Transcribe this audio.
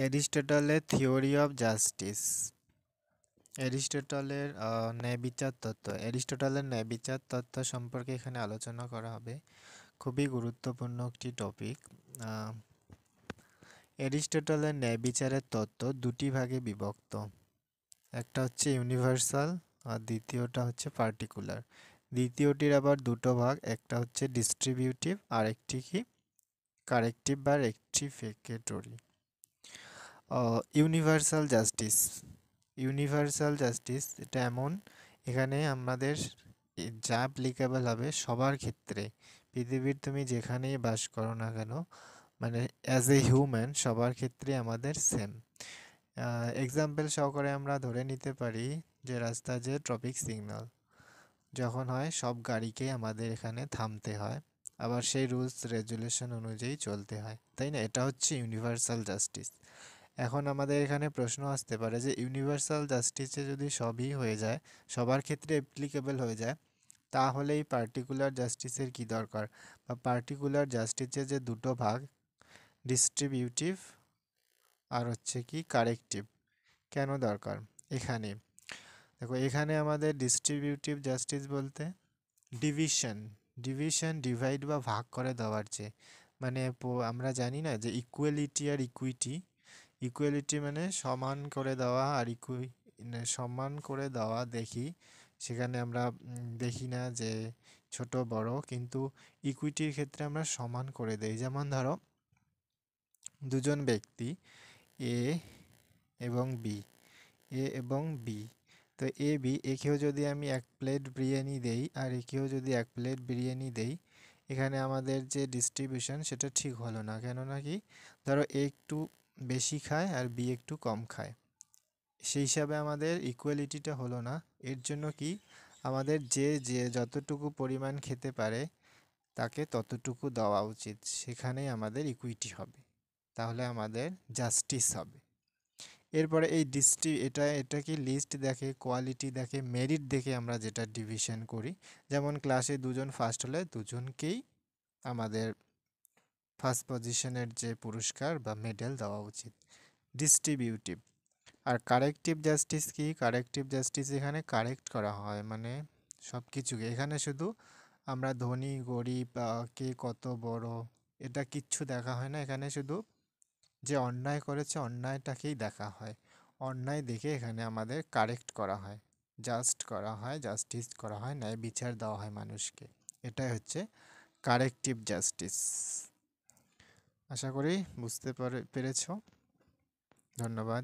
এরিস্টটলের theory of justice. এরিস্টটলের ন্যায়বিচার তত্ত্ব। এরিস্টটলের ন্যায়বিচার তত্ত্ব সম্পর্কে এখানে আলোচনা করা হবে। খুবই গুরুত্বপূর্ণ একটি টপিক। এরিস্টটলের ন্যায়বিচারের তত্ত্ব দুটি ভাগে বিভক্ত। একটা হচ্ছে ইউনিভার্সাল আর দ্বিতীয়টা হচ্ছে পার্টিকুলার। দ্বিতীয়টির আবার দুটো ভাগ, একটা হচ্ছে ডিস্ট্রিবিউটিভ আর একটি কি কারেক্টিভ বা rectificatory. Universal justice. Universal justice এটা এমন, এখানে আমাদের যা অ্যাপ্লিকেবল হবে সবার ক্ষেত্রে, পৃথিবীর তুমি যেখানেই বাস করো না কেন, মানে অ্যাজ এ হিউম্যান সবার ক্ষেত্রে আমাদের সেম। এক্সাম্পল সহকারে আমরা ধরে নিতে পারি যে রাস্তা যে ট্রাফিক সিগন্যাল যখন হয় সব গাড়িকে আমাদের এখানে থামতে হয়, আবার সেই রুলস রেগুলেশন অনুযায়ী চলতে হয়, তাই না? এটা হচ্ছে ইউনিভার্সাল জাস্টিস। এখন আমাদের এখানে প্রশ্ন আসতে পারে যে ইউনিভার্সাল জাস্টিসে যদি সবই হয়ে যায়, সবার ক্ষেত্রে অ্যাপ্লিকেবল হয়ে যায়, তাহলে এই পার্টিকুলার জাস্টিসের কি দরকার? বা পার্টিকুলার জাস্টিসের যে দুটো ভাগ, ডিস্ট্রিবিউটিভ আর হচ্ছে কি কারেক্টিভ, কেন দরকার? এখানে দেখো, এখানে আমাদের ডিস্ট্রিবিউটিভ জাস্টিস বলতে ডিভিশন, ডিভাইড বা ভাগ করে দেওয়ার চেয়ে, মানে আমরা জানি না যে ইকুয়ালিটি আর ইকুইটি। ইকুয়ালিটি মানে সমান করে দেওয়া, আর সমান করে দেওয়া দেখি, সেখানে আমরা দেখি না যে ছোট বড়, কিন্তু ইকুইটির ক্ষেত্রে আমরা সমান করে দেই। যেমন ধরো দুজন ব্যক্তি এ এবং বি, তো একেও যদি আমি এক প্লেট বিরিয়ানি দেই আর একেও যদি এক প্লেট বিরিয়ানি দেই, এখানে আমাদের যে ডিস্ট্রিবিউশন সেটা ঠিক হলো না। কেননা কি, ধরো এ একটু বেশি খায় আর বি একটু কম খায়, সেই হিসাবে আমাদের ইকুয়ালিটিটা হলো না। এর জন্য কি, আমাদের যে যে যতটুকু পরিমাণ খেতে পারে তাকে ততটুকু দেওয়া উচিত, সেখানেই আমাদের ইকুইটি হবে, তাহলে আমাদের জাস্টিস হবে। এরপরে এই এটা এটা কি লিস্ট দেখে, কোয়ালিটি দেখে, মেরিট দেখে আমরা যেটা ডিভিশন করি। যেমন ক্লাসে দুজন ফার্স্ট হলে দুজনকেই আমাদের ফার্স্ট পজিশনের যে পুরস্কার বা মেডেল দেওয়া উচিত, ডিস্ট্রিবিউটিভ। আর কারেক্টিভ জাস্টিস কি? কারেক্টিভ জাস্টিস এখানে কারেক্ট করা হয়, মানে সব কিছুকে, এখানে শুধু আমরা ধনী গরিব কে কত বড় এটা কিচ্ছু দেখা হয় না, এখানে শুধু যে অন্যায় করেছে অন্যায়টাকেই দেখা হয়। অন্যায় দেখে এখানে আমাদের কারেক্ট করা হয়, জাস্ট করা হয়, জাস্টিস করা হয়, ন্যায় বিচার দেওয়া হয় মানুষকে। এটাই হচ্ছে কারেক্টিভ জাস্টিস। আশা করি বুঝতে পেরেছ। ধন্যবাদ।